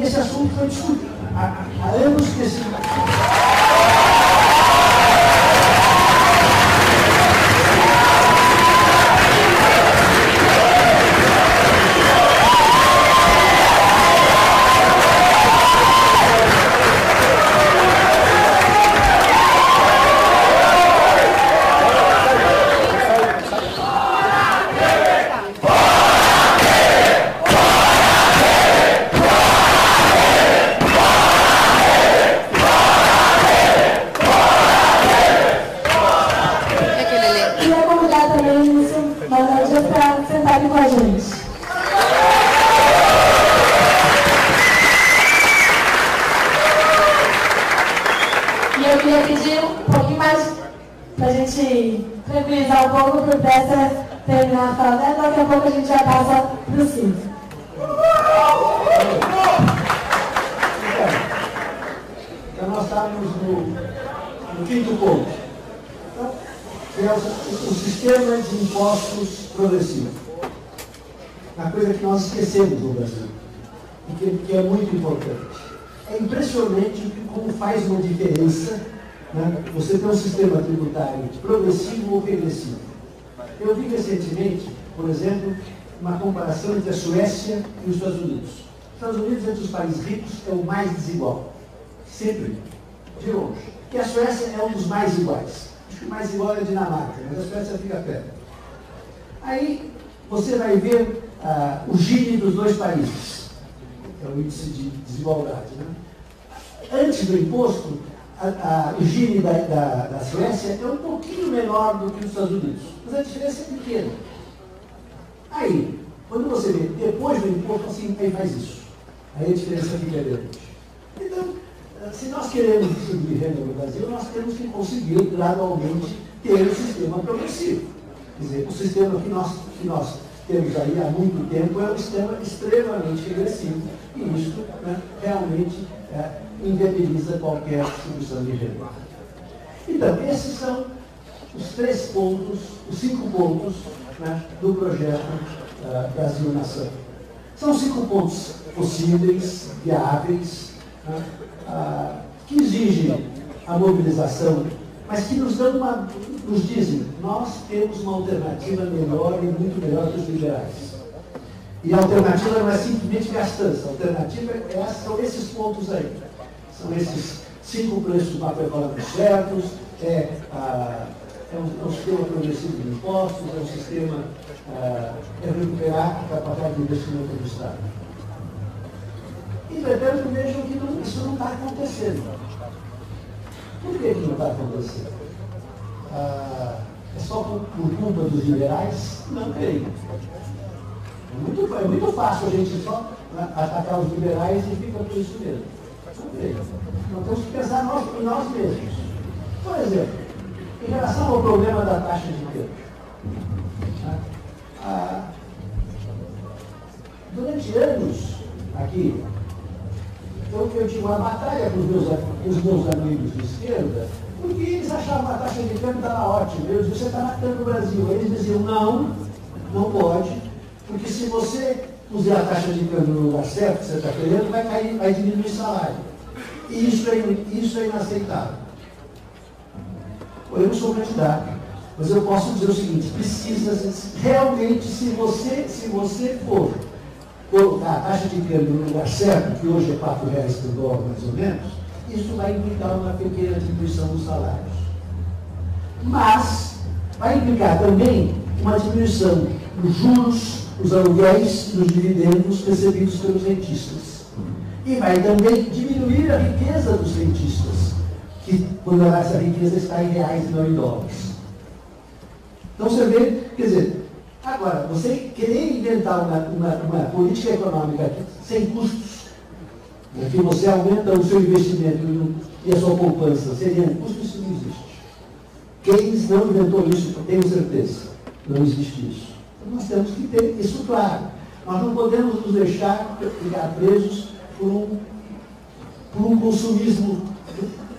E esse assunto foi discutido há anos que esse... tranquilizar um pouco para o Tessa terminar a fala dela, daqui a pouco a gente já passa para o Silvio. Então, nós estávamos no quinto ponto, que é o sistema de impostos progressivo. Uma coisa que nós esquecemos no Brasil, e que é muito importante. É impressionante como faz uma diferença, né, você tem um sistema tributário progressivo ou regressivo. Eu vi recentemente, por exemplo, uma comparação entre a Suécia e os Estados Unidos. Os Estados Unidos, entre os países ricos, é o mais desigual. Sempre. De longe. E a Suécia é um dos mais iguais. Acho que o mais igual é a Dinamarca, mas a Suécia fica perto. Aí você vai ver o Gini dos dois países. É o índice de desigualdade. Né? Antes do imposto, o Gini da Suécia é um pouquinho menor do que os Estados Unidos. Mas a diferença é pequena. Aí, quando você vê depois do imposto, assim, aí faz isso. Aí a diferença fica grande. Então, se nós queremos distribuir renda no Brasil, nós temos que conseguir gradualmente ter um sistema progressivo. Quer dizer, o sistema que nós temos aí há muito tempo é um sistema extremamente regressivo e isso, né, realmente inviabiliza qualquer distribuição de renda. Então, esses são os 3 pontos, os 5 pontos, né, do projeto Brasil Nação. São 5 pontos possíveis, viáveis, né, que exigem a mobilização, mas que nos dizem, nós temos uma alternativa melhor e muito melhor que os liberais. E a alternativa não é simplesmente gastança, a alternativa são esses pontos aí. São esses 5 preços macroeconômicos certos, é um sistema progressivo de impostos, é um sistema recuperar a capacidade de investimento do Estado. Entretanto, vejam que isso não está acontecendo. Por que não está acontecendo? É só por culpa dos liberais? Não creio. É muito fácil a gente só atacar os liberais e fica por isso mesmo. Não creio. Nós temos que pensar em nós mesmos. Por exemplo, em relação ao problema da taxa de câmbio. Durante anos, aqui, eu tinha uma batalha com os meus amigos de esquerda, porque eles achavam que a taxa de câmbio estava ótima. Eu disse, você está matando o Brasil. Aí eles diziam, não pode, porque se você puser a taxa de câmbio no lugar certo que você está querendo, vai diminuir o salário. E isso é inaceitável. Eu não sou candidato, mas eu posso dizer o seguinte, precisa realmente, se você for colocar a taxa de câmbio no lugar certo, que hoje é R$4 por dólar mais ou menos, isso vai implicar uma pequena diminuição dos salários. Mas vai implicar também uma diminuição nos juros, nos aluguéis e nos dividendos recebidos pelos rentistas. E vai também diminuir a riqueza dos rentistas, que quando essa riqueza está em reais e não em dólares. Então você vê, quer dizer, agora, você querer inventar uma política econômica sem custos, né, que você aumenta o seu investimento e a sua poupança, seria um custo, isso não existe. Keynes não inventou isso, tenho certeza. Não existe isso. Então nós temos que ter isso claro. Nós não podemos nos deixar ficar presos por um consumismo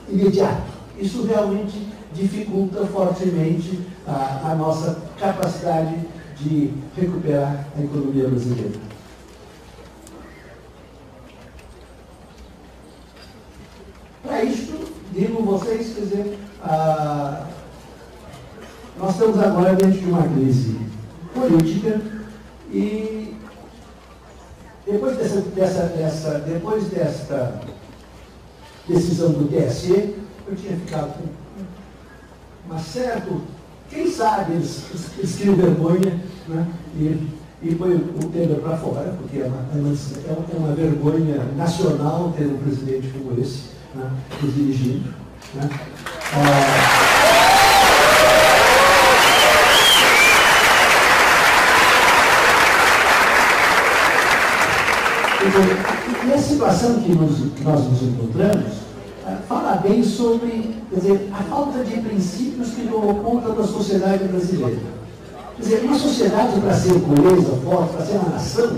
imediato. Isso realmente dificulta fortemente a nossa capacidade de recuperar a economia brasileira. digo vocês, quer dizer, nós estamos agora dentro de uma crise política e depois desta decisão do TSE, eu tinha ficado com uma certa, quem sabe eles criam vergonha, né? E põe o tema para fora, porque é uma vergonha nacional ter um presidente como esse, né, nos dirigindo. Né? E a situação que nós nos encontramos fala bem sobre, quer dizer, a falta de princípios que tomou conta da sociedade brasileira. Quer dizer, uma sociedade, para ser coesa, forte, para ser uma nação,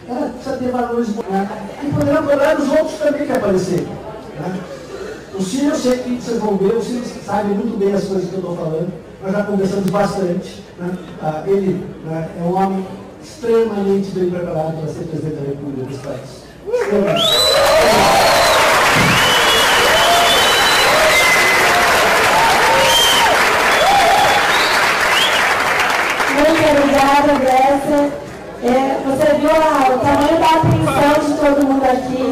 ela precisa ter valores e poderá cobrar dos outros também que aparecer. Né? O Ciro, eu sei que vocês vão ver, o Ciro sabe muito bem as coisas que eu estou falando, nós já conversamos bastante. Né? Ele é um homem extremamente bem preparado para ser presidente da República desse país. Muito obrigada, Grécia. Você viu o tamanho da atenção de todo mundo aqui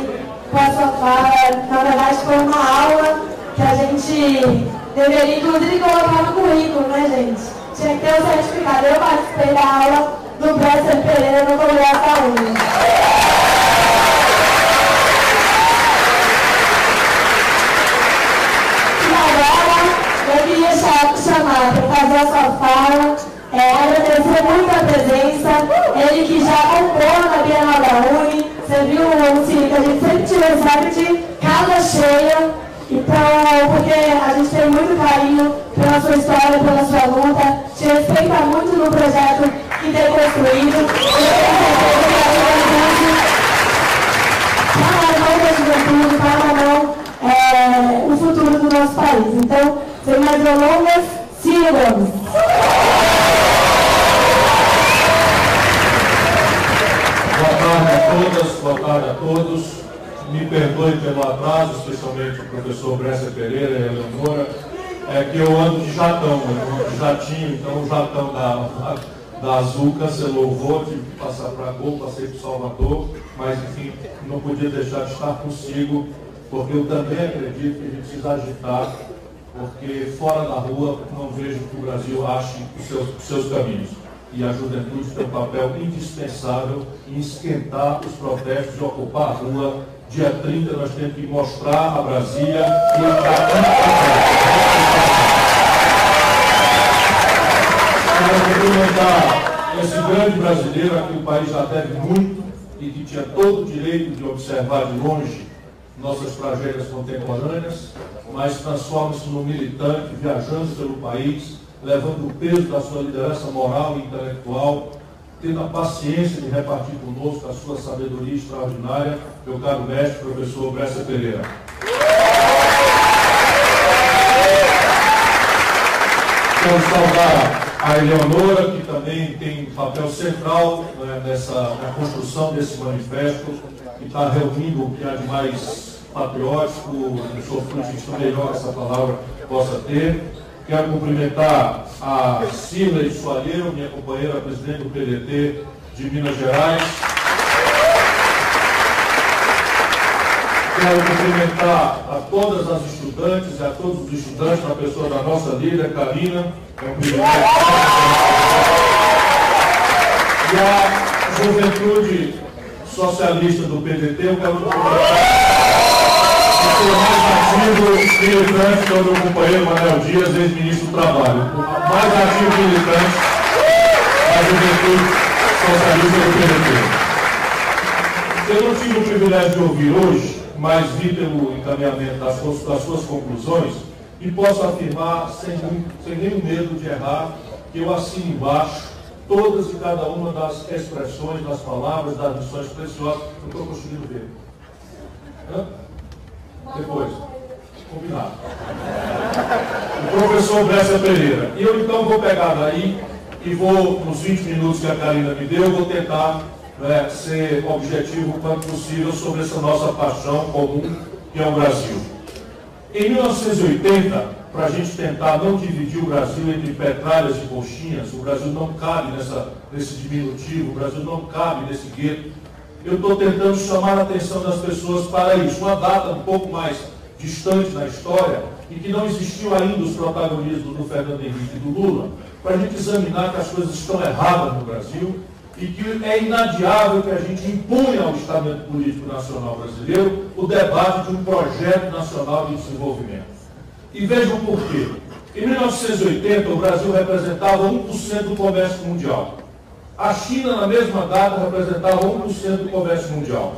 com a sua fala. Na verdade, foi uma aula que a gente deveria, inclusive, colocar no currículo, né, gente? Tinha que ter o certificado. Eu participei da aula do Bresser Pereira no Congresso da UNE. E agora, eu queria chamar para fazer a sua fala. Agradecer muito a presença, ele que já compôs na Bienal da UNE, você viu que a gente sempre te recebe de casa cheia, então, porque a gente tem muito carinho pela sua história, pela sua luta, te respeita muito no projeto que tem construído, e eu tenho certeza que a juventude, está na mão da juventude, está na mão o futuro do nosso país. Então, sem mais delongas, Ciro Gomes. Boa tarde a todas, boa tarde a todos. Me perdoe pelo atraso, especialmente o professor Bresser Pereira e a Eleonora. É que eu ando de jatão, eu ando de jatinho, então o jatão da Azul cancelou o voo, tive que passar para Gol, passei para Salvador, mas enfim, não podia deixar de estar consigo, porque eu também acredito que a gente precisa agitar, porque fora da rua não vejo que o Brasil ache os seus caminhos. E a juventude tem um papel indispensável em esquentar os protestos e ocupar a rua. Dia 30 nós temos que mostrar a Brasília que para cumprimentar esse grande brasileiro a que o país já deve muito e que tinha todo o direito de observar de longe nossas tragédias contemporâneas, mas transforma-se num militante viajando pelo país, levando o peso da sua liderança moral e intelectual, tendo a paciência de repartir conosco a sua sabedoria extraordinária, meu caro mestre, professor Bresser Pereira. Quero saudar a Eleonora, que também tem um papel central, né, na construção desse manifesto, que está reunindo o que há de mais patriótico, eu sou frutífero, melhor que essa palavra possa ter. Quero cumprimentar a Cirlei Soalheiro, minha companheira presidente do PDT de Minas Gerais. Quero cumprimentar a todas as estudantes e a todos os estudantes, na pessoa da nossa líder, Karina. É um privilégio. E a juventude socialista do PDT, eu quero cumprimentar o mais ativo militante, que é o meu companheiro Manuel Dias, ex-ministro do Trabalho. O mais ativo militante da juventude socialista do PDT. Eu não tive o privilégio de ouvir hoje, mas vi pelo encaminhamento das suas conclusões, e posso afirmar, sem nenhum medo de errar, que eu assino embaixo todas e cada uma das expressões, das palavras, das lições preciosas. Não estou conseguindo ver. Depois, combinado. O professor Bresser Pereira. E eu então vou pegar daí e vou, nos 20 minutos que a Karina me deu, vou tentar ser objetivo o quanto possível sobre essa nossa paixão comum, que é o Brasil. Em 1980, para a gente tentar não dividir o Brasil entre petralhas e coxinhas, o Brasil não cabe nesse diminutivo, o Brasil não cabe nesse gueto. Eu estou tentando chamar a atenção das pessoas para isso. Uma data um pouco mais distante na história, e que não existiu ainda os protagonismos do Fernando Henrique e do Lula, para a gente examinar que as coisas estão erradas no Brasil e que é inadiável que a gente imponha ao estamento político nacional brasileiro o debate de um projeto nacional de desenvolvimento. E vejam por quê. Em 1980, o Brasil representava 1% do comércio mundial. A China, na mesma data, representava 1% do comércio mundial.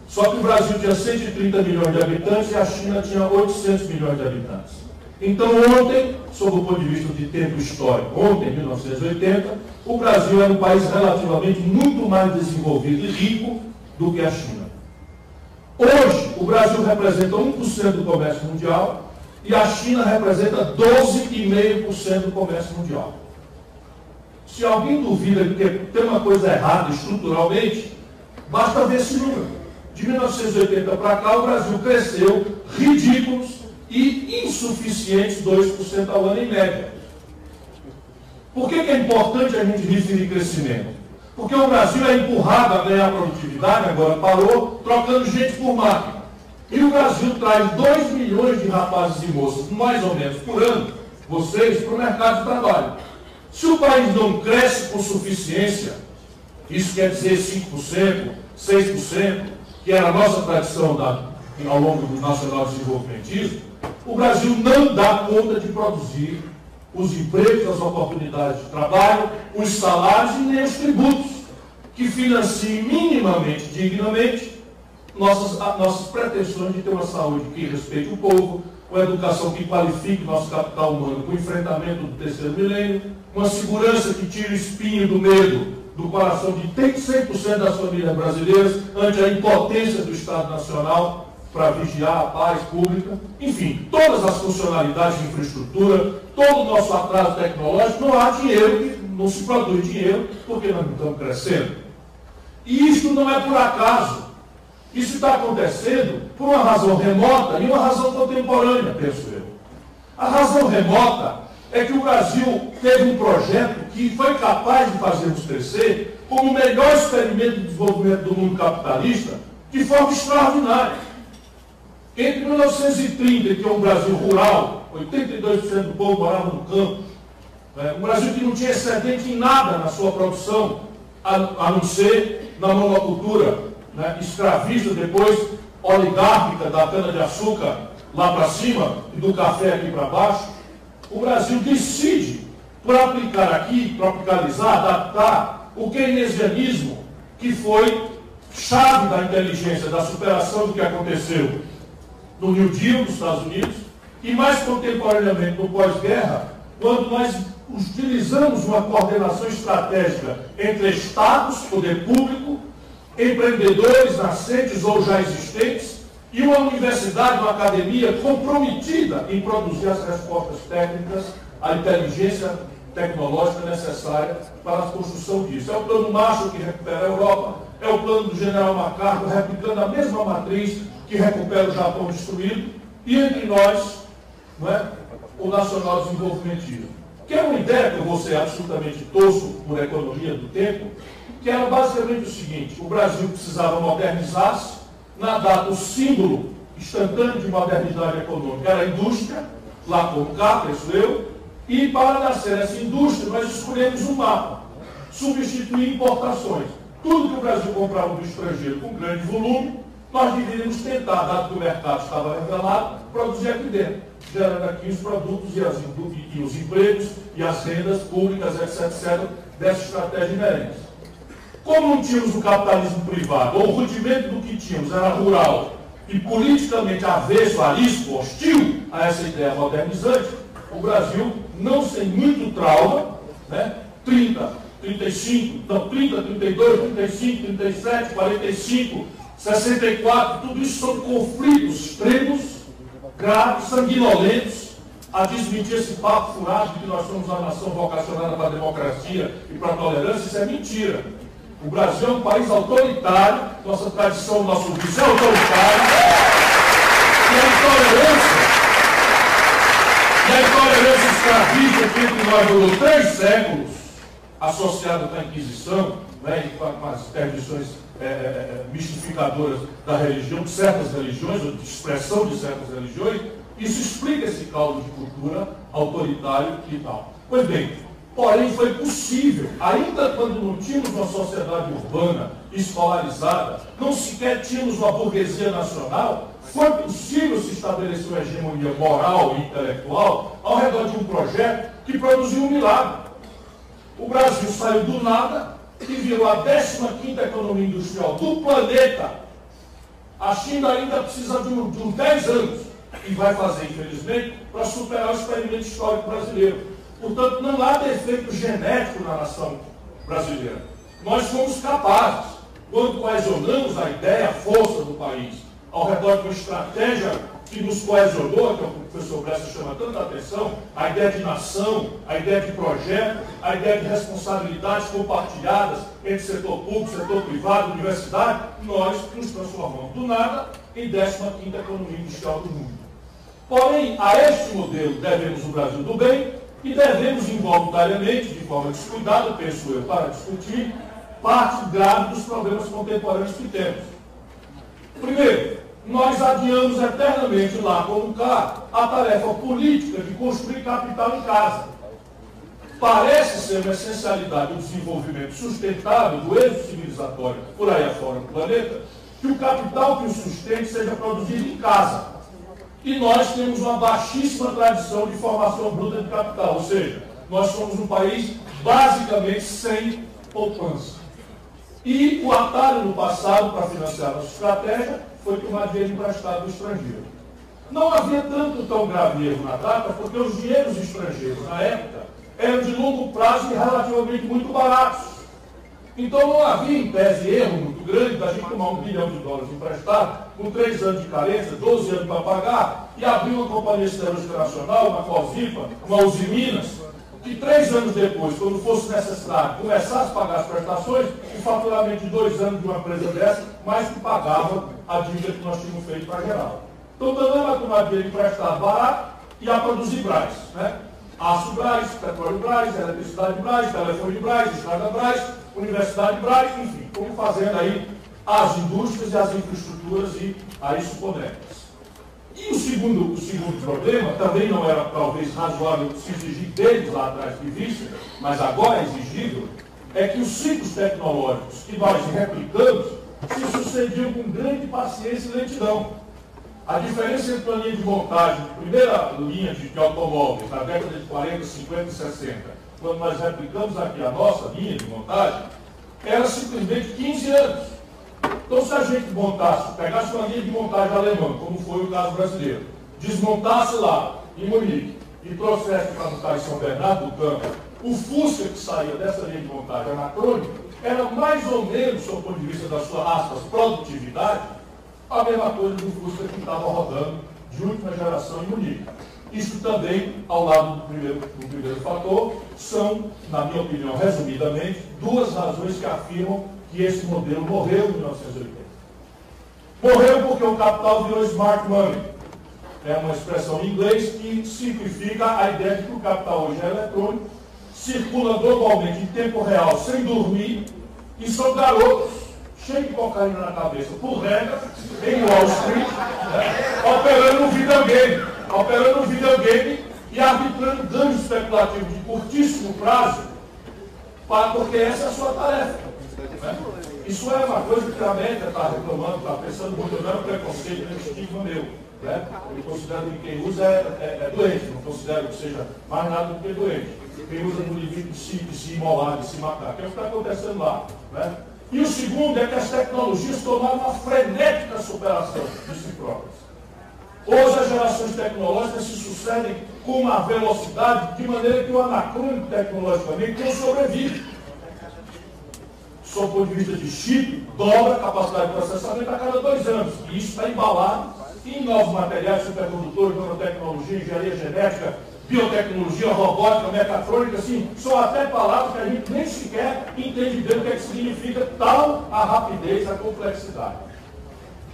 Só que o Brasil tinha 130 milhões de habitantes e a China tinha 800 milhões de habitantes. Então, ontem, sob o ponto de vista de tempo histórico, ontem, em 1980, o Brasil era um país relativamente muito mais desenvolvido e rico do que a China. Hoje, o Brasil representa 1% do comércio mundial e a China representa 12,5% do comércio mundial. Se alguém duvida de que tem uma coisa errada estruturalmente, basta ver esse número. De 1980 para cá, o Brasil cresceu ridículos e insuficientes 2% ao ano em média. Por que é importante a gente referir crescimento? Porque o Brasil é empurrado a ganhar produtividade, agora parou, trocando gente por máquina. E o Brasil traz 2 milhões de rapazes e moças, mais ou menos, por ano, vocês, para o mercado de trabalho. Se o país não cresce com suficiência, isso quer dizer 5%, 6%, que era a nossa tradição ao longo do nacional desenvolvimentismo, o Brasil não dá conta de produzir os empregos, as oportunidades de trabalho, os salários e nem os tributos, que financiem minimamente, dignamente, nossas pretensões de ter uma saúde que respeite o povo, uma educação que qualifique nosso capital humano para o enfrentamento do terceiro milênio, uma segurança que tire o espinho do medo do coração de 100% das famílias brasileiras ante a impotência do Estado Nacional para vigiar a paz pública. Enfim, todas as funcionalidades de infraestrutura, todo o nosso atraso tecnológico, não há dinheiro, não se produz dinheiro, porque nós não estamos crescendo. E isso não é por acaso. Isso está acontecendo por uma razão remota e uma razão contemporânea, penso eu. A razão remota é que o Brasil teve um projeto que foi capaz de fazermos crescer como o melhor experimento de desenvolvimento do mundo capitalista de forma extraordinária. Entre 1930, que é um Brasil rural, 82% do povo morava no campo, um Brasil que não tinha excedente em nada na sua produção, a não ser na monocultura escravista, depois oligárquica, da cana-de-açúcar lá para cima e do café aqui para baixo. O Brasil decide, por aplicar aqui, tropicalizar, adaptar o keynesianismo, que foi chave da inteligência, da superação do que aconteceu no New Deal dos Estados Unidos, e mais contemporaneamente no pós-guerra, quando nós utilizamos uma coordenação estratégica entre Estados, poder público, empreendedores nascentes ou já existentes, e uma universidade, uma academia comprometida em produzir as respostas técnicas, a inteligência tecnológica necessária para a construção disso. É o plano Marshall que recupera a Europa, é o plano do general MacArthur replicando a mesma matriz que recupera o Japão destruído, e entre nós, o nacional desenvolvimentismo. Que é uma ideia que eu vou ser absolutamente tosco por economia do tempo, que era basicamente o seguinte: o Brasil precisava modernizar-se. Na data, o símbolo instantâneo de modernidade econômica era a indústria, lá como cá, penso eu, e para nascer essa indústria, nós escolhemos um mapa, substituir importações. Tudo que o Brasil comprava do estrangeiro com grande volume, nós deveríamos tentar, dado que o mercado estava revelado, produzir aqui dentro, gerando aqui os produtos e os empregos e as rendas públicas, etc., dessa estratégia inerente. Como não tínhamos o capitalismo privado, ou o rudimento do que tínhamos era rural e politicamente avesso, arisco, hostil a essa ideia modernizante, o Brasil, não sem muito trauma, 30, 32, 35, 37, 45, 64, tudo isso são conflitos extremos, graves, sanguinolentos, a desmentir esse papo furado de que nós somos uma nação vocacionada para a democracia e para a tolerância. Isso é mentira. O Brasil é um país autoritário, nossa tradição, nosso vice é autoritário, E a intolerância escravista que entre nós durou 3 séculos, associada com a Inquisição, né, e com as interdições mistificadoras da religião, de certas religiões, ou de expressão de certas religiões, isso explica esse caldo de cultura autoritário e tal. Pois bem, porém foi possível, ainda quando não tínhamos uma sociedade urbana, escolarizada, não sequer tínhamos uma burguesia nacional, foi possível se estabelecer uma hegemonia moral e intelectual ao redor de um projeto que produziu um milagre. O Brasil saiu do nada e virou a 15ª economia industrial do planeta. A China ainda precisa de uns 10 anos, e vai fazer, infelizmente, para superar o experimento histórico brasileiro. Portanto, não há defeito genético na nação brasileira. Nós somos capazes, quando coesionamos a ideia, a força do país, ao redor de uma estratégia que nos coesionou, que o professor Bressa chama tanta atenção, a ideia de nação, a ideia de projeto, a ideia de responsabilidades compartilhadas entre setor público, setor privado, universidade, nós nos transformamos do nada em 15ª economia industrial do mundo. Porém, a este modelo devemos o Brasil do bem e devemos involuntariamente, de forma descuidada, penso eu, para discutir parte grave dos problemas contemporâneos que temos. Primeiro, nós adiamos eternamente lá como cá a tarefa política de construir capital em casa. Parece ser uma essencialidade do desenvolvimento sustentável, do êxito civilizatório por aí afora no planeta, que o capital que o sustente seja produzido em casa. E nós temos uma baixíssima tradição de formação bruta de capital, ou seja, nós somos um país basicamente sem poupança. E o atalho no passado para financiar a nossa estratégia foi tomar dinheiro emprestado do estrangeiro. Não havia tão grave erro na data, porque os dinheiros estrangeiros, na época, eram de longo prazo e relativamente muito baratos. Então não havia, em tese, erro muito grande da gente tomar $1 bilhão emprestado, com 3 anos de carência, 12 anos para pagar, e abrir uma companhia siderúrgica nacional, uma COSIPA, uma Usiminas, que 3 anos depois, quando fosse necessário, começasse a pagar as prestações, o faturamento de 2 anos de uma empresa dessa, mais que pagava a dívida que nós tínhamos feito para geral. Então também vai tomar dinheiro emprestado barato e a produzir Brás, né? Aço Brás, petróleo Brás, eletricidade Brás, telefone Brás, estrada Brás, universidade Brás, enfim, como fazendo aí as indústrias e as infraestruturas e a isso conectas. E o segundo problema, também não era talvez razoável se exigir deles lá atrás que vissem, mas agora é exigível, é que os ciclos tecnológicos que nós replicamos se sucediam com grande paciência e lentidão. A diferença entre a linha de montagem, a primeira linha de automóveis, na década de 40, 50 e 60, quando nós replicamos aqui a nossa linha de montagem, era simplesmente 15 anos. Então, se a gente montasse, pegasse uma linha de montagem alemã, como foi o caso brasileiro, desmontasse lá, em Munique, e trouxesse para montar em São Bernardo do Campo, o Fusca que saía dessa linha de montagem anacrônica, era mais ou menos, do ponto de vista da sua, aspas, produtividade, a mesma coisa do Fusca que estava rodando de última geração em Munique. Isso também, ao lado do primeiro fator, são, na minha opinião, resumidamente, 2 razões que afirmam que esse modelo morreu em 1980. Morreu porque o capital virou smart money. É uma expressão em inglês que simplifica a ideia de que o capital hoje é eletrônico, circula globalmente em tempo real, sem dormir, e são garotos cheios de cocaína na cabeça, por regra, em Wall Street, né, operando um videogame e arbitrando ganhos especulativos de curtíssimo prazo, porque essa é a sua tarefa. Né? Isso é uma coisa que a média está reclamando, está pensando muito, não é um preconceito, é um estigma meu. Né? Eu considero que quem usa é doente, não considero que seja mais nada do que doente. Quem usa no limite de se imolar, de se matar, que é o que está acontecendo lá. Né? E o segundo é que as tecnologias tomaram uma frenética superação de si próprias. Hoje as gerações tecnológicas se sucedem com uma velocidade de maneira que o anacrônico tecnologicamente não sobrevive. Sob o ponto de vista de chip, dobra a capacidade de processamento a cada 2 anos. E isso está embalado em novos materiais, supercondutores, nanotecnologia, engenharia genética, biotecnologia, robótica, mecatrônica, assim, são até palavras que a gente nem sequer entende bem o que é que significa tal a rapidez, a complexidade.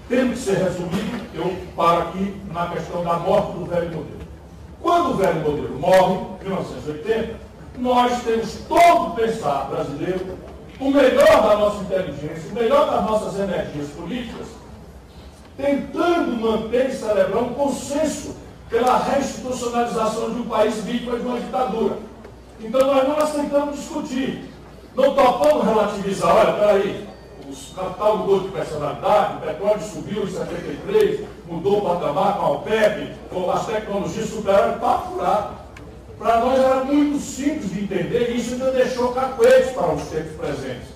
tendo que ser resumido, eu paro aqui na questão da morte do velho modelo. Quando o velho modelo morre, em 1980, nós temos todo o pensar brasileiro, o melhor da nossa inteligência, o melhor das nossas energias políticas, tentando manter e celebrar um consenso pela reinstitucionalização de um país vítima de uma ditadura. Então nós não aceitamos discutir, não topamos relativizar, olha, peraí, o capital mudou de personalidade, o petróleo subiu em 73, mudou o patamar com a OPEP, as tecnologias superaram, está furado. Para nós era muito simples de entender, e isso ainda deixou cacuetes para os tempos presentes.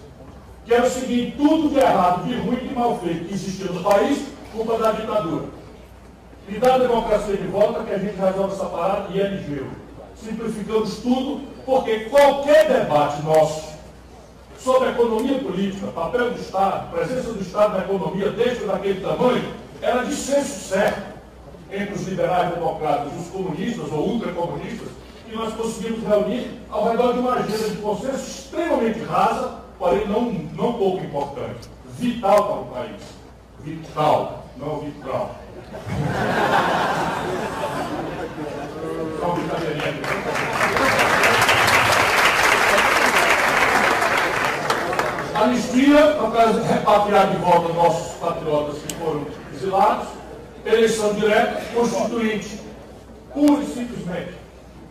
Que era o seguinte, tudo de errado, de ruim e de mal feito que existia no país, culpa da ditadura. E da democracia de volta que a gente resolve essa parada e é ligeiro. Simplificamos tudo, porque qualquer debate nosso sobre a economia política, papel do Estado, presença do Estado na economia dentro daquele tamanho, era de senso certo entre os liberais democratas, os comunistas ou ultracomunistas, que nós conseguimos reunir ao redor de uma agenda de consenso extremamente rasa, porém não pouco importante, vital para o país. Vital, não vitral. Só uma brincadeirinha aqui. Anistia, para repatriar de volta nossos patriotas que foram exilados, eleição direta, constituinte, pura e simplesmente.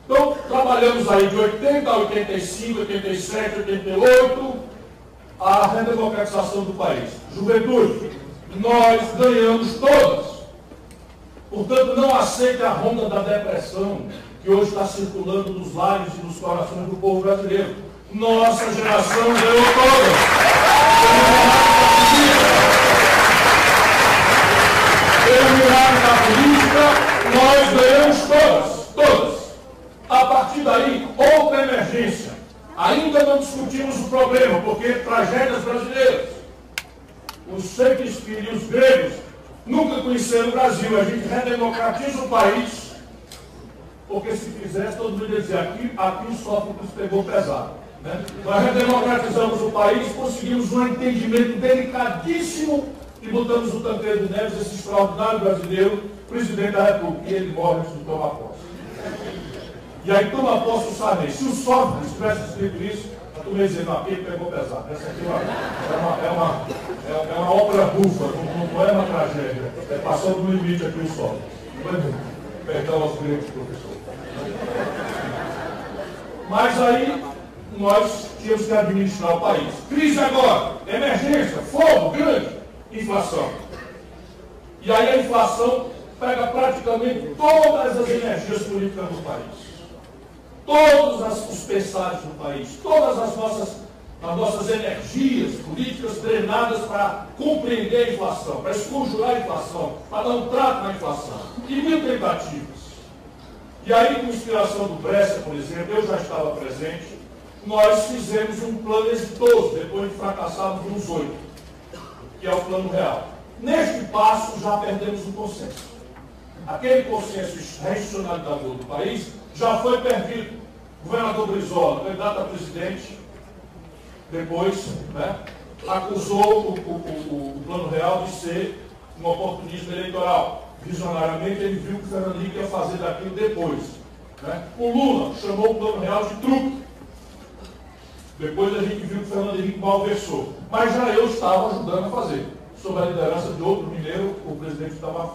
Então, trabalhamos aí de 80 a 85, 87, 88, a redemocratização do país. Juventude, nós ganhamos todas. Portanto, não aceite a ronda da depressão que hoje está circulando nos lares e nos corações do povo brasileiro. Nossa geração ganhou todas. Pelo milagre da política, nós ganhamos todas. A partir daí, outra emergência. Ainda não discutimos o problema, porque tragédias brasileiras. Os Shakespeare e os gregos nunca conheceram o Brasil. A gente redemocratiza o país, porque se fizesse, todo mundo ia dizer, aqui o Sófocles pegou pesado. Né? Nós redemocratizamos o país, conseguimos um entendimento delicadíssimo e botamos o Tancredo Neves, esse extraordinário brasileiro, presidente da República, e ele morre antes de tomar posse. E aí toma posse o Sarney. Se o Sófocles tivesse escrito isso, a turma ia dizer, não, aqui ele pegou pesado. Essa aqui é uma ópera bufa, não é uma tragédia. É passando do limite aqui o Sófocles. Perdão aos gregos, professor. Mas aí nós tínhamos que administrar o país. Crise agora, emergência, fogo grande, inflação. E aí a inflação pega praticamente todas as energias políticas do país. Todos os pensares do país, todas as nossas energias políticas drenadas para compreender a inflação, para esconjurar a inflação, para dar um trato na inflação. E mil tentativas. E aí, com inspiração do Brescia, por exemplo, eu já estava presente, nós fizemos um plano exitoso, depois de fracassarmos nos 8, que é o plano real. Neste passo, já perdemos o consenso. Aquele consenso institucionalizador do país já foi perdido. O governador Brizola, candidato a presidente, depois acusou o plano real de ser um oportunismo eleitoral. Visionariamente, ele viu que o Fernando Henrique ia fazer daquilo depois. O Lula chamou o plano real de truque. Depois a gente viu que o Fernando Henrique malversou. Mas já eu estava ajudando a fazer, sob a liderança de outro mineiro, o presidente Itamar,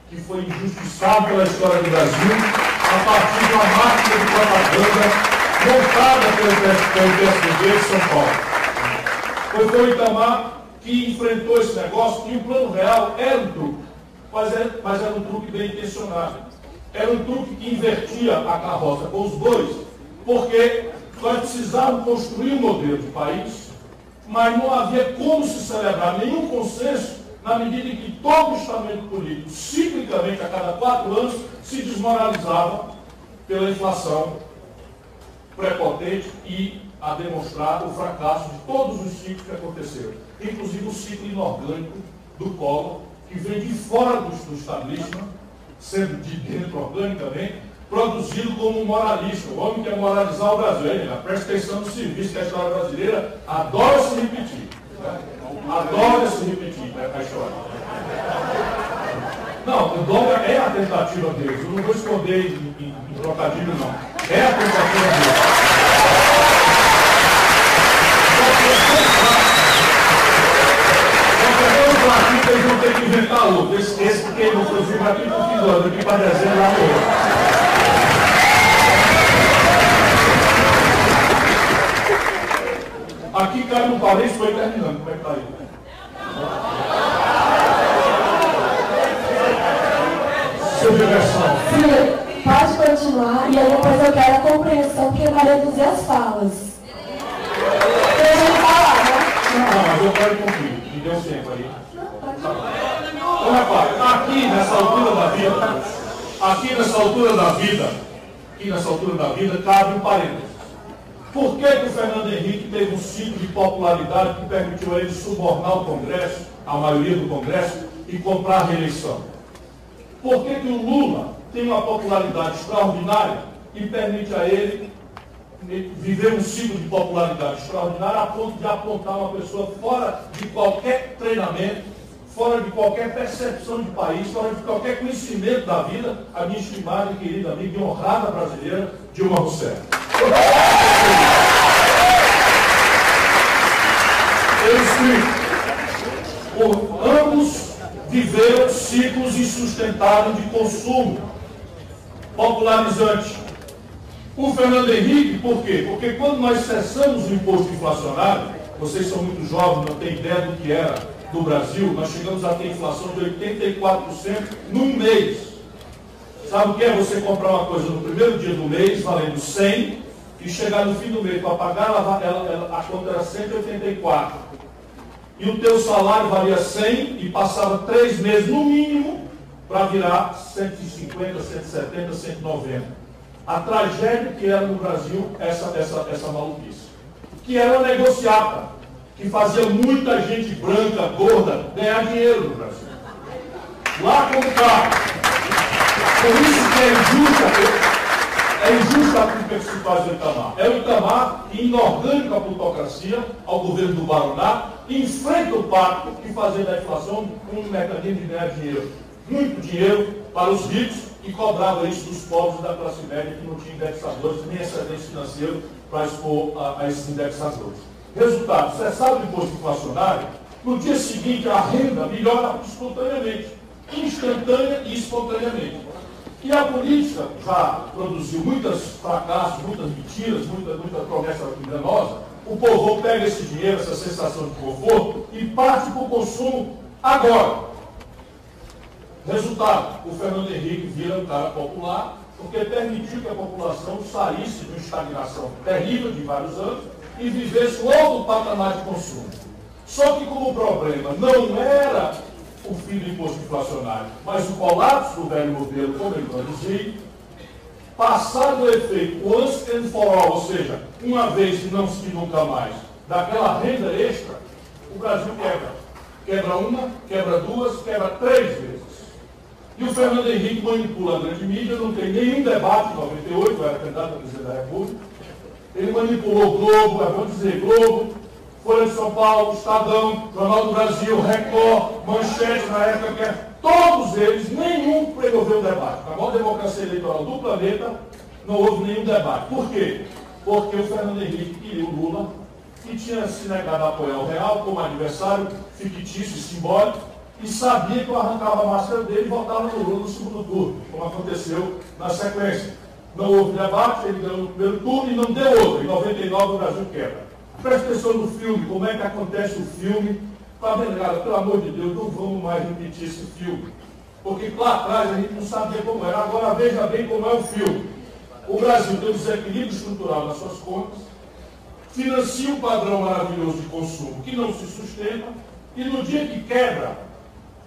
que foi injustiçado pela história do Brasil a partir de uma máquina de propaganda montada pelo PSDB de São Paulo. Foi o Itamar que enfrentou esse negócio e o plano real era um truque, mas era um truque bem intencionado. Era um truque que invertia a carroça com os bois, porque nós precisávamos construir um modelo de país, mas não havia como se celebrar nenhum consenso na medida em que todo o estamento político, ciclicamente, a cada 4 anos, se desmoralizava pela inflação prepotente e a demonstrar o fracasso de todos os ciclos que aconteceram, inclusive o ciclo inorgânico do Collor, que vem de fora do establishment, sendo de dentro organicamente, produzido como um moralista, o homem que quer moralizar o Brasil. Presta atenção no serviço que a história brasileira adora se repetir. Adora se repetir a história. o dólar é a tentativa deles. Eu não vou esconder em trocadilho, não. É a tentativa deles. Aqui eles vão ter que inventar outro. Esse que eles vão fazer aqui no fim do ano, aqui para dezembro lá no outro. Aqui cai no parede, foi terminando. Como é que está aí? Seu diversão. Sim, pode continuar e aí depois eu quero a compreensão porque vai reduzir as falas. Deixa ele falar, né? Não, mas eu quero concluir. Me deu um tempo aí. Então, rapaz, aqui nessa altura da vida, cabe um parênteses. Por que o Fernando Henrique teve um ciclo de popularidade que permitiu a ele subornar o Congresso, a maioria do Congresso, e comprar a reeleição? Por que o Lula tem uma popularidade extraordinária e permite a ele viver um ciclo de popularidade extraordinária a ponto de apontar uma pessoa fora de qualquer treinamento, fora de qualquer percepção de país, fora de qualquer conhecimento da vida, a minha estimada e querida amiga e honrada brasileira, Dilma Rousseff. Eu explico. Ambos viveram ciclos insustentáveis de consumo popularizante. O Fernando Henrique, por quê? Porque quando nós cessamos o imposto inflacionário, vocês são muito jovens, não têm ideia do que era do Brasil, nós chegamos a ter inflação de 84% num mês. Sabe o que é você comprar uma coisa no primeiro dia do mês, valendo 100, e chegar no fim do mês para pagar, a conta era 184. E o teu salário valia 100 e passava 3 meses no mínimo para virar 150, 170, 190. A tragédia que era no Brasil, essa maluquice. Que era uma negociata, que fazia muita gente branca, gorda, ganhar dinheiro no Brasil. Lá como cá. Por isso que é injusta a crítica que se faz ao Itamar. É o Itamar que, inorgânica plutocracia, ao governo do Baroná, enfrenta o pacto que fazia da inflação um mecanismo de ganhar dinheiro. Muito dinheiro para os ricos e cobrava isso dos pobres da classe média que não tinha indexadores nem excedente financeiro para expor a esses indexadores. Resultado, cessado o imposto inflacionário, no dia seguinte a renda melhora espontaneamente, instantânea e espontaneamente. E a política já produziu muitos fracassos, muitas mentiras, muita promessa enganosa. O povo pega esse dinheiro, essa sensação de conforto e parte para o consumo agora. Resultado, o Fernando Henrique vira um cara popular, porque permitiu que a população saísse de uma estagnação terrível de vários anos e vivesse um outro patamar de consumo. Só que como o problema não era o fim do imposto inflacionário, mas o colapso do velho modelo, como ele produziu, passado o efeito once and for all, ou seja, uma vez e não se nunca mais, daquela renda extra, o Brasil quebra. Quebra uma, quebra duas, quebra 3 vezes. E o Fernando Henrique manipula a grande mídia, não tem nenhum debate em 98, era candidato a presidente da República. Ele manipulou o Globo, vamos dizer, Globo, Folha de São Paulo, Estadão, Jornal do Brasil, Record, Manchete na época, que todos eles, nenhum promoveu debate. Na maior democracia eleitoral do planeta, não houve nenhum debate. Por quê? Porque o Fernando Henrique queria o Lula, que tinha se negado a apoiar o Real como adversário fictício e simbólico, e sabia que eu arrancava a máscara dele e votava no Lula no segundo turno, como aconteceu na sequência. Não houve debate, ele ganhou no primeiro turno e não deu outro. Em 99 o Brasil quebra. Presta atenção no filme, como é que acontece o filme. Tá vendo, galera? Pelo amor de Deus, não vamos mais repetir esse filme. Porque lá atrás a gente não sabia como era. Agora veja bem como é o filme. O Brasil tem um desequilíbrio estrutural nas suas contas, financia um padrão maravilhoso de consumo que não se sustenta, e no dia que quebra,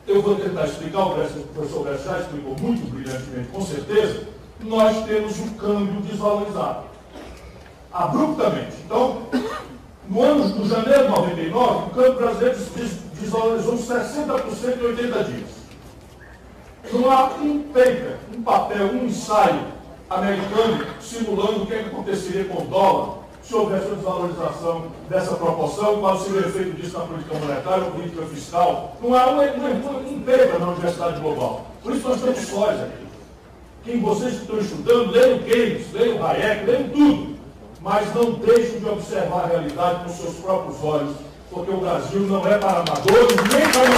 eu vou tentar explicar, o professor Bresser já explicou muito brilhantemente, com certeza, nós temos um câmbio desvalorizado. Abruptamente. Então, no janeiro de 99, o câmbio brasileiro desvalorizou 60% em 80 dias. Não há um paper, um papel, um ensaio americano simulando o que aconteceria com o dólar se houvesse uma desvalorização dessa proporção, qual seria o efeito disso na política monetária ou política fiscal. Não há um paper na Universidade Global. Por isso nós temos histórias aqui. Quem vocês que estão estudando, leiam Keynes, leiam Hayek, leiam tudo. Mas não deixem de observar a realidade com seus próprios olhos, porque o Brasil não é para amadores, nem para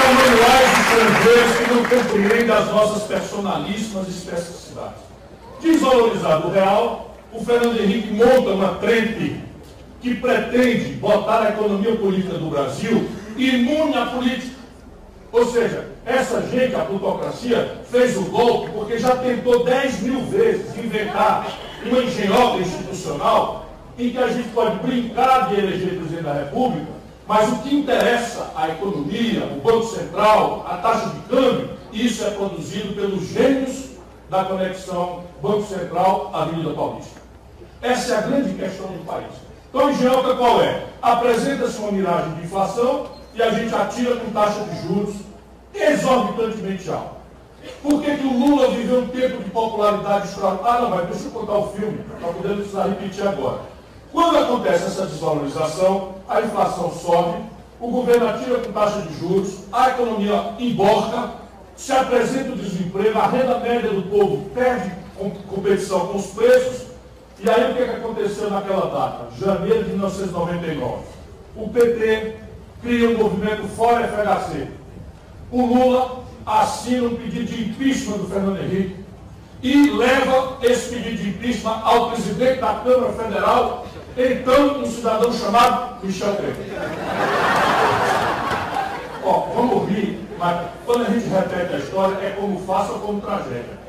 manuais estrangeiros que não compreendem as nossas personalíssimas especificidades. Desvalorizado o real, o Fernando Henrique monta uma trempe que pretende botar a economia política do Brasil imune à política. Ou seja, essa gente, a plutocracia, fez o golpe porque já tentou 10 mil vezes inventar uma engenhoca institucional em que a gente pode brincar de eleger presidente da República, mas o que interessa à economia, o Banco Central, a taxa de câmbio, isso é produzido pelos gênios da conexão Banco Central-Avenida Paulista. Essa é a grande questão do país. Então, a engenhoca qual é? Apresenta-se uma miragem de inflação e a gente atira com taxa de juros exorbitantemente alta. Por que o Lula viveu um tempo de popularidade extraordinária? Ah, não, mas deixa eu contar o filme, para poder não precisar repetir agora. Quando acontece essa desvalorização, a inflação sobe, o governo atira com taxa de juros, a economia emborca, se apresenta o desemprego, a renda média do povo perde competição com os preços, e aí o que aconteceu naquela data? Janeiro de 1999. O PT cria um movimento fora FHC. O Lula assina um pedido de impeachment do Fernando Henrique e leva esse pedido de impeachment ao presidente da Câmara Federal, então um cidadão chamado Michel Temer. Ó, vamos rir, mas quando a gente repete a história, é como farsa ou como tragédia.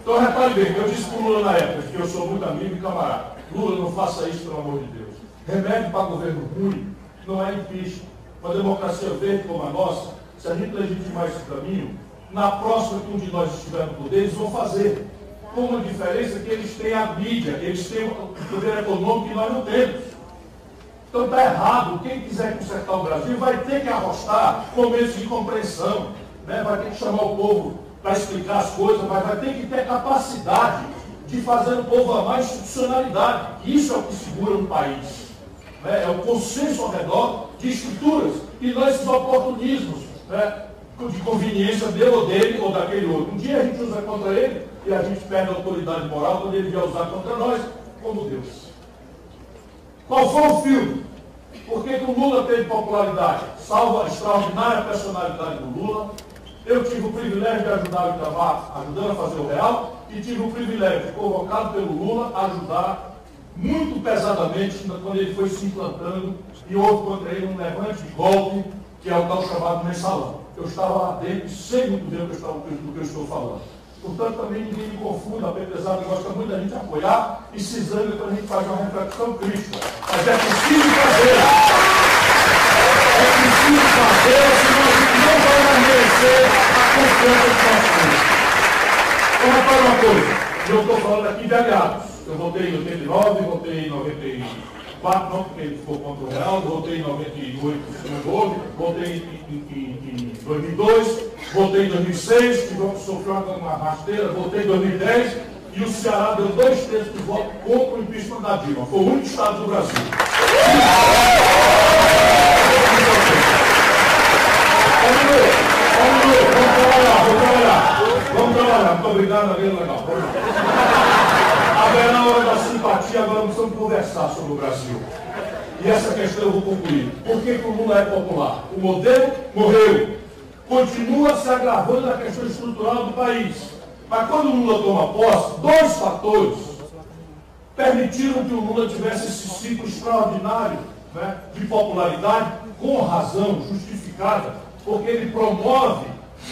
Então repare bem, eu disse para o Lula na época, que eu sou muito amigo e camarada. Lula, não faça isso, pelo amor de Deus. Remédio para governo ruim não é impeachment. Uma democracia verde como a nossa, se a gente legitimar esse caminho, na próxima que um de nós estiver no poder, eles vão fazer. Com uma diferença que eles têm a mídia, eles têm o poder econômico que nós não temos. Então está errado. Quem quiser consertar o Brasil vai ter que arrostar momentos de compreensão, né? Vai ter que chamar o povo para explicar as coisas, mas vai ter que ter capacidade de fazer o povo amar a institucionalidade. Isso é o que segura um país. Né? É o consenso ao redor de estruturas e não esses oportunismos, né? De conveniência dele ou daquele outro. Um dia a gente usa contra ele e a gente perde a autoridade moral quando ele vier usar contra nós, como Deus. Qual foi o filme? Por que o Lula teve popularidade? Salvo a extraordinária personalidade do Lula, eu tive o privilégio de ajudar o Itamar, ajudando a fazer o real, e tive o privilégio de, convocado pelo Lula, ajudar muito pesadamente quando ele foi se implantando e houve contra ele um levante de golpe, que é o tal chamado mensalão. Eu estava lá dentro e sei muito bem do que eu estou falando. Portanto, também ninguém me confunda, apesar de gosta muito da gente apoiar e se zanga quando a gente faz uma reflexão crítica. Mas é preciso fazer. É preciso fazer, senão a gente não vai merecer a confiança dos nossos filhos. Então, repara uma coisa, eu estou falando aqui de aliados. Eu votei em 89, votei em 94, não porque ele ficou contra o real, votei em 98, se não houve, votei em 2002, votei em 2006, que sofreu uma rasteira, votei em 2010, e o Ceará deu 2/3 do voto contra o impeachment da Dilma. Foi o único estado do Brasil. Vamos trabalhar. Muito obrigado, Ariel, legal. Agora, na hora da simpatia, agora nós precisamos conversar sobre o Brasil. E essa questão eu vou concluir. Por que o Lula é popular? O modelo morreu. Continua se agravando a questão estrutural do país. Mas quando o Lula toma posse, dois fatores permitiram que o Lula tivesse esse ciclo extraordinário, né, de popularidade, com razão, justificada, porque ele promove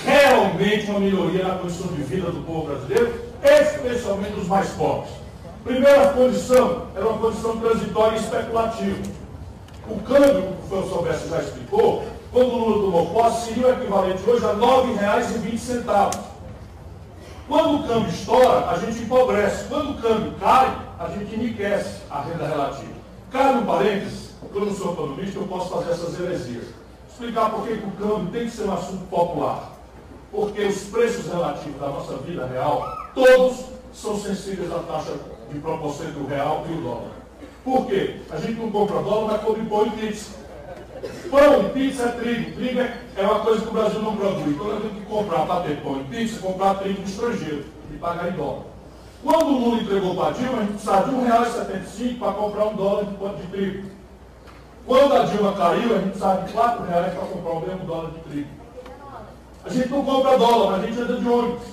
realmente uma melhoria na condição de vida do povo brasileiro, especialmente dos mais pobres. Primeira condição era uma condição transitória e especulativa. O câmbio, que o professor Bessa já explicou, quando o Lula tomou posse, seria o equivalente hoje a R$ 9,20. Quando o câmbio estoura, a gente empobrece. Quando o câmbio cai, a gente enriquece a renda relativa. Cabe um parênteses, eu não sou economista, eu posso fazer essas heresias. Explicar por que o câmbio tem que ser um assunto popular. porque os preços relativos da nossa vida real, todos são sensíveis à taxa de proporção entre o real e o dólar. Por quê? A gente não compra dólar, mas compra pão e pizza. Pão e pizza é trigo. Trigo é uma coisa que o Brasil não produz. Então nós temos que comprar para ter pão e pizza, comprar trigo do estrangeiro e pagar em dólar. Quando o Lula entregou para a Dilma, a gente precisava de R$ 1,75 para comprar um dólar de trigo. Quando a Dilma caiu, a gente precisava de R$ 4 para comprar o mesmo dólar de trigo. A gente não compra dólar, mas a gente anda de ônibus.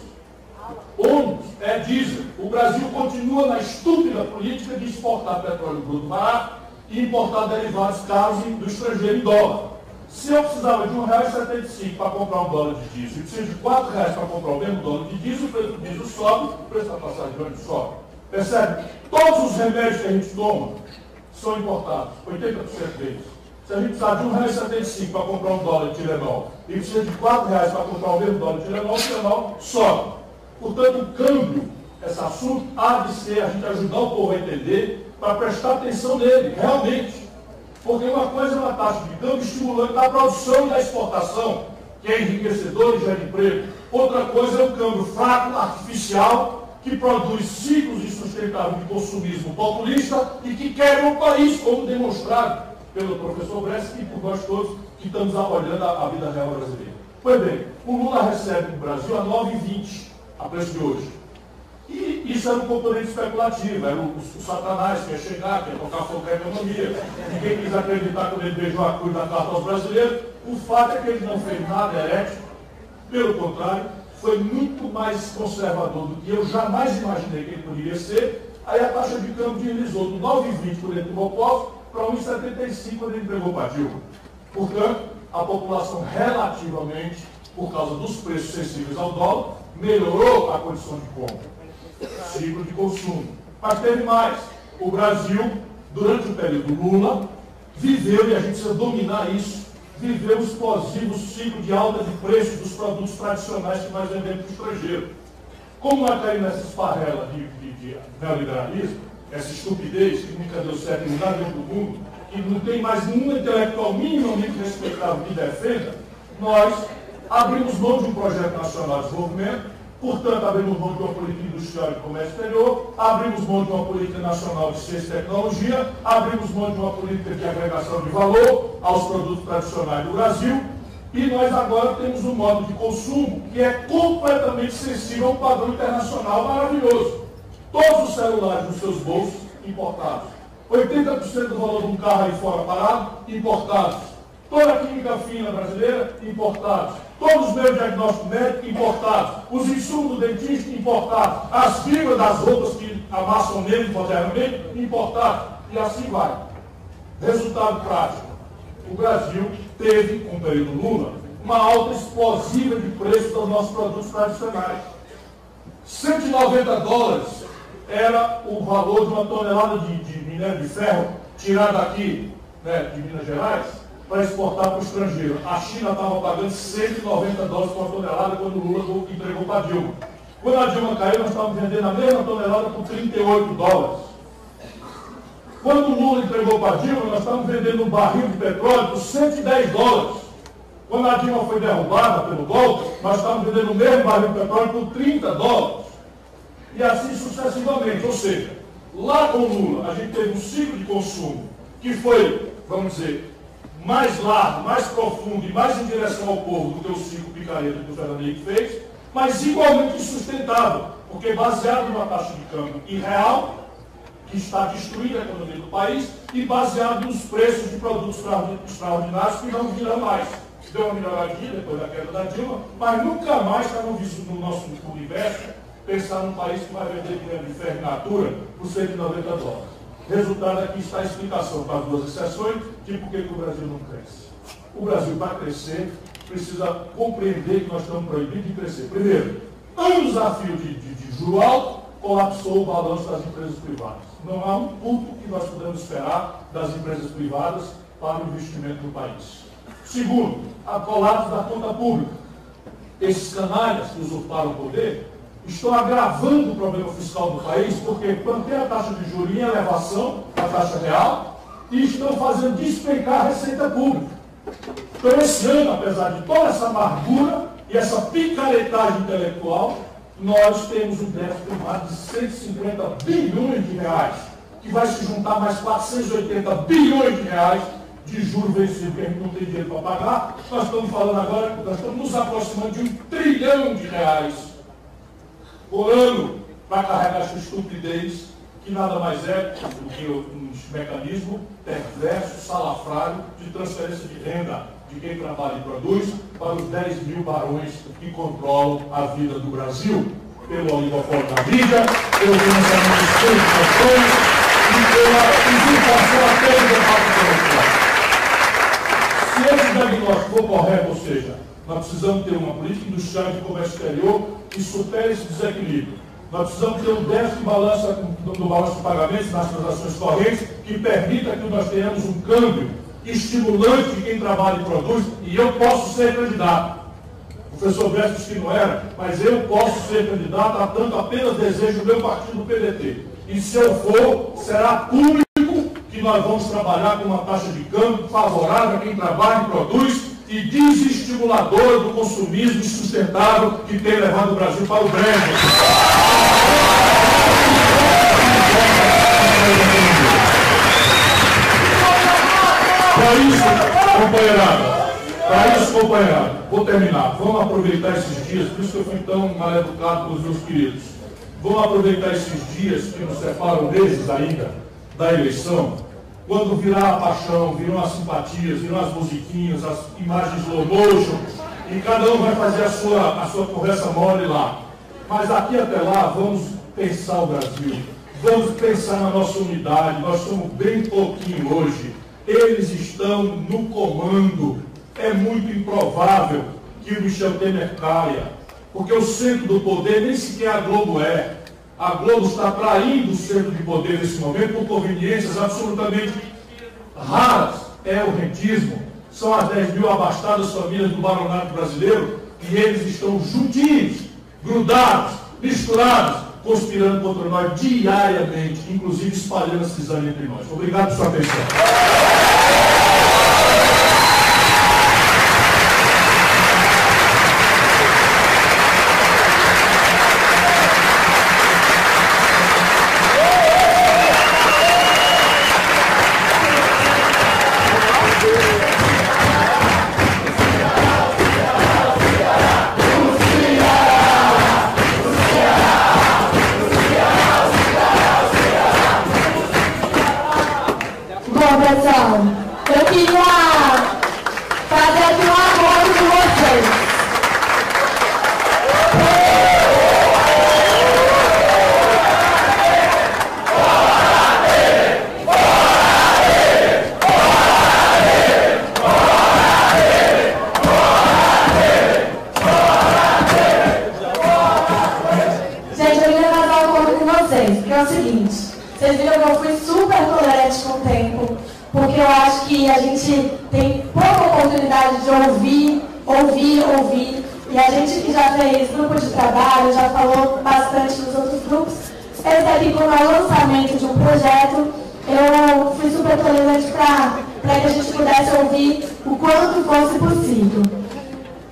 Ônibus é diesel. O Brasil continua na estúpida política de exportar petróleo bruto barato e importar derivados caros do estrangeiro em dólar. Se eu precisava de R$ 1,75 para comprar um dólar de diesel e preciso de R$ 4 para comprar o mesmo dólar de diesel, o preço do diesel sobe, o preço da passagem de ônibus sobe. Percebe? Todos os remédios que a gente toma são importados, 80% deles. Se a gente precisar de R$ 1,75 para comprar um dólar de Tilenol e precisa de R$ 4 para comprar o mesmo dólar de Tilenol, o Tilenol sobe. Portanto, o câmbio, esse assunto, há de ser a gente ajudar o povo a entender para prestar atenção nele, realmente. Porque uma coisa é uma taxa de câmbio estimulante da produção e da exportação, que é enriquecedor e gera emprego. Outra coisa é o câmbio fraco, artificial, que produz ciclos insustentáveis de consumismo populista e que quebra o país, como demonstrado pelo professor Bresci e por nós todos que estamos avaliando a vida real brasileira. Pois bem, o Lula recebe no Brasil a R$ 9,20 a preço de hoje. E isso era um componente especulativo, era o Satanás que ia chegar, que ia tocar fogo na economia. Ninguém quis acreditar quando ele beijou a cruz da carta aos brasileiros. O fato é que ele não fez nada herético, pelo contrário, foi muito mais conservador do que eu jamais imaginei que ele poderia ser. Aí a taxa de câmbio deslizou do 9,20 quando ele tomou posse para 1,75 quando ele entregou para a Dilma. Portanto, a população relativamente, por causa dos preços sensíveis ao dólar, melhorou a condição de compra. Ciclo de consumo. Mas teve mais. O Brasil, durante o período Lula, viveu, e a gente precisa dominar isso, viveu um explosivo ciclo de alta de preços dos produtos tradicionais que nós vendemos para o estrangeiro. Como nós caímos nessa esparrela de neoliberalismo, essa estupidez que nunca deu certo em lugar nenhum do mundo, que não tem mais nenhum intelectual minimamente respeitável que defenda, nós abrimos mão de um projeto nacional de desenvolvimento. Portanto, abrimos mão de uma política industrial de comércio exterior, abrimos mão de uma política nacional de ciência e tecnologia, abrimos mão de uma política de agregação de valor aos produtos tradicionais do Brasil, e nós agora temos um modo de consumo que é completamente sensível a um padrão internacional maravilhoso. Todos os celulares nos seus bolsos, importados. 80% do valor de um carro aí fora parado, importados. Toda a química fina brasileira, importados. Todos os meios de diagnóstico médico, importados. Os insumos do dentista, importados. As fibras das roupas que amassam nele modernamente, importados. E assim vai. Resultado prático. O Brasil teve, com o período Lula, uma alta explosiva de preço dos nossos produtos tradicionais. $190 era o valor de uma tonelada de minério de ferro tirado aqui, né, de Minas Gerais, para exportar para o estrangeiro. A China estava pagando $190 por tonelada quando o Lula entregou para a Dilma. Quando a Dilma caiu, nós estávamos vendendo a mesma tonelada por $38. Quando o Lula entregou para a Dilma, nós estávamos vendendo um barril de petróleo por $110. Quando a Dilma foi derrubada pelo golpe, nós estávamos vendendo o mesmo barril de petróleo por $30. E assim sucessivamente. Ou seja, lá com o Lula, a gente teve um ciclo de consumo que foi, vamos dizer, mais largo, mais profundo e mais em direção ao povo do que o ciclo picareta que o Fernando Henrique fez, mas igualmente insustentável, porque baseado numa taxa de câmbio irreal, que está destruindo a economia do país, e baseado nos preços de produtos extraordinários que não virão mais. Deu uma melhoradinha depois da queda da Dilma, mas nunca mais estamos vistos no nosso universo pensar num país que vai vender minério de ferro in natura por $190. Resultado, aqui está a explicação para as duas exceções de por que o Brasil não cresce. O Brasil, para crescer, precisa compreender que nós estamos proibidos de crescer. Primeiro, um desafio de juro alto colapsou o balanço das empresas privadas. Não há um ponto que nós podemos esperar das empresas privadas para o investimento no país. Segundo, a colapso da conta pública. Esses canalhas que usurparam o poder estão agravando o problema fiscal do país, porque mantém a taxa de juros em elevação, a taxa real, e estão fazendo despencar a receita pública. Então, esse ano, apesar de toda essa amargura, e essa picaretagem intelectual, nós temos um déficit primário de 150 bilhões de reais, que vai se juntar mais 480 bilhões de reais de juros vencidos, que a gente não tem dinheiro para pagar. Nós estamos falando agora, nós estamos nos aproximando de R$1 trilhão por ano para carregar essa estupidez, que nada mais é do que um mecanismo perverso, salafrário, de transferência de renda de quem trabalha e produz para os 10 mil barões que controlam a vida do Brasil, pelo oligopólio da mídia, pelo financiamento dos centros e pela usurpação até do debate intelectual. Se esse diagnóstico for correto, ou seja, nós precisamos ter uma política industrial de comércio exterior que supere esse desequilíbrio. Nós precisamos ter um déficit no balanço de pagamentos, nas transações correntes, que permita que nós tenhamos um câmbio estimulante de quem trabalha e produz, e eu posso ser candidato. O professor Bress disse que não era, mas eu posso ser candidato, a tanto apenas desejo o meu partido, o PDT. E se eu for, será público que nós vamos trabalhar com uma taxa de câmbio favorável a quem trabalha e produz e desestimuladora do consumismo insustentável que tem levado o Brasil para o breve. Para isso, companheirada, vou terminar. Vamos aproveitar esses dias, por isso que eu fui tão mal educado com os meus queridos. Vamos aproveitar esses dias que nos separam meses ainda da eleição, quando virar a paixão, viram as simpatias, viram as musiquinhas, as imagens slow motion, e cada um vai fazer a sua conversa mole lá. Mas daqui até lá, vamos pensar o Brasil, vamos pensar na nossa unidade. Nós somos bem pouquinho hoje. Eles estão no comando. É muito improvável que o Michel Temer caia, porque o centro do poder nem sequer a Globo é. A Globo está traindo o centro de poder nesse momento por conveniências absolutamente raras. É o rentismo, são as 10 mil abastadas famílias do baronato brasileiro, e eles estão juntinhos, grudados, misturados, conspirando contra nós diariamente, inclusive espalhando a cisânia entre nós. Obrigado por sua atenção. Pessoal, eu queria fazer aqui um acordo com vocês. Gente, eu queria fazer um acordo com vocês, porque é o seguinte, vocês viram que eu fui super tolerante com o tempo, porque eu acho que a gente tem pouca oportunidade de ouvir, e a gente que já fez grupo de trabalho, já falou bastante nos outros grupos, esse aqui como é o lançamento de um projeto, eu fui super tolerante para que a gente pudesse ouvir o quanto fosse possível.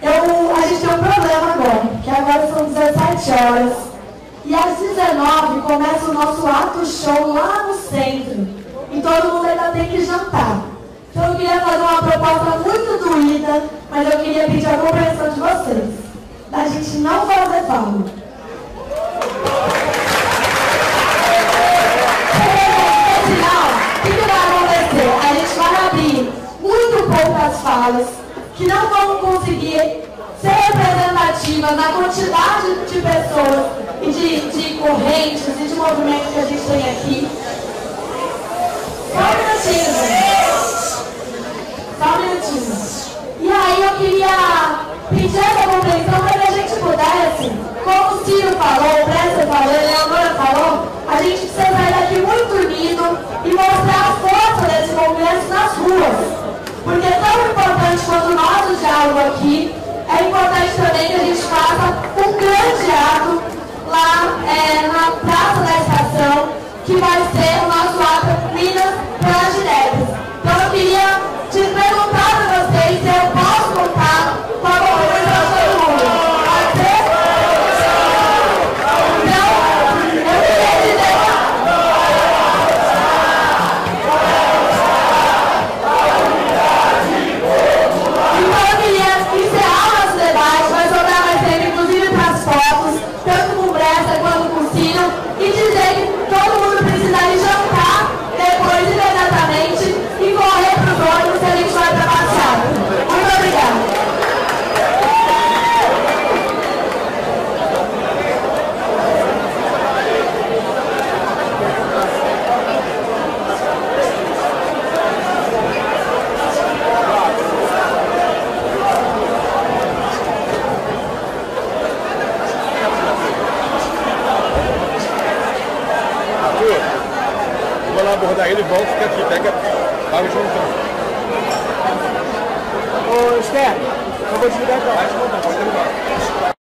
A gente tem um problema agora, que agora são 17 horas, e às 19 começa o nosso ato show lá no centro. E todo mundo ainda tem que jantar. Então eu queria fazer uma proposta muito doída, mas eu queria pedir a compreensão de vocês. Da gente não fazer fala. Senão, o que vai acontecer? A gente vai abrir muito poucas falas, que não vão conseguir ser representativas na quantidade de pessoas e de correntes e de movimentos que a gente tem aqui. Só um minutinho. E aí eu queria pedir essa compreensão para que a gente pudesse, como o Ciro falou, o Bressa falou, a Leonora falou, a gente precisa sair daqui muito unido e mostrar a força desse movimento nas ruas. Porque tão importante quanto o nosso diálogo aqui, é importante também que a gente faça um grande ato lá na Praça da Estação, que vai ser o nosso ato Minas Prangirepes. lá abordar ele, volta, fica aqui, pega, paga de montão. Ô, Esther, eu vou desligar então. Vai de montão, pode derrubar.